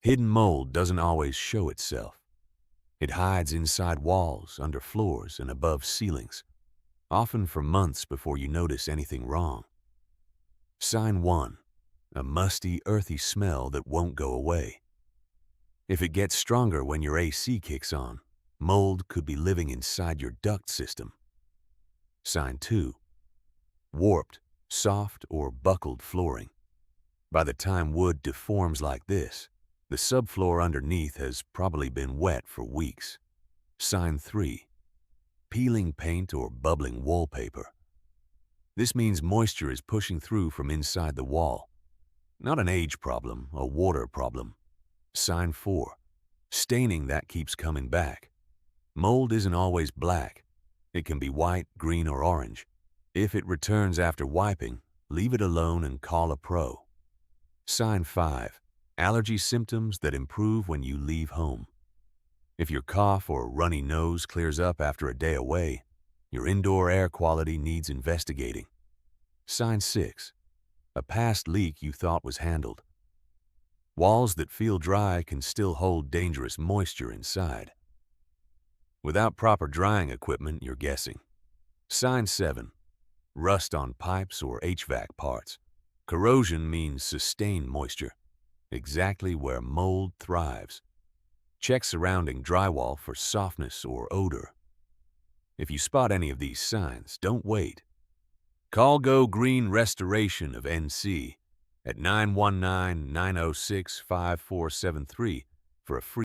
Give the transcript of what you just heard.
Hidden mold doesn't always show itself. It hides inside walls, under floors, and above ceilings, often for months before you notice anything wrong. Sign 1. A musty, earthy smell that won't go away. If it gets stronger when your AC kicks on, mold could be living inside your duct system. Sign 2. Warped, soft, or buckled flooring. By the time wood deforms like this, the subfloor underneath has probably been wet for weeks. Sign 3. Peeling paint or bubbling wallpaper. This means moisture is pushing through from inside the wall. Not an age problem, a water problem. Sign 4. Staining that keeps coming back. Mold isn't always black. It can be white, green, or orange. If it returns after wiping, leave it alone and call a pro. Sign 5. Allergy symptoms that improve when you leave home. If your cough or runny nose clears up after a day away, your indoor air quality needs investigating. Sign 6. A past leak you thought was handled. Walls that feel dry can still hold dangerous moisture inside. Without proper drying equipment, you're guessing. Sign 7. Rust on pipes or HVAC parts. Corrosion means sustained moisture, exactly where mold thrives. Check surrounding drywall for softness or odor. If you spot any of these signs, don't wait. Call Go Green Restoration of NC at 919-906-5473 for a free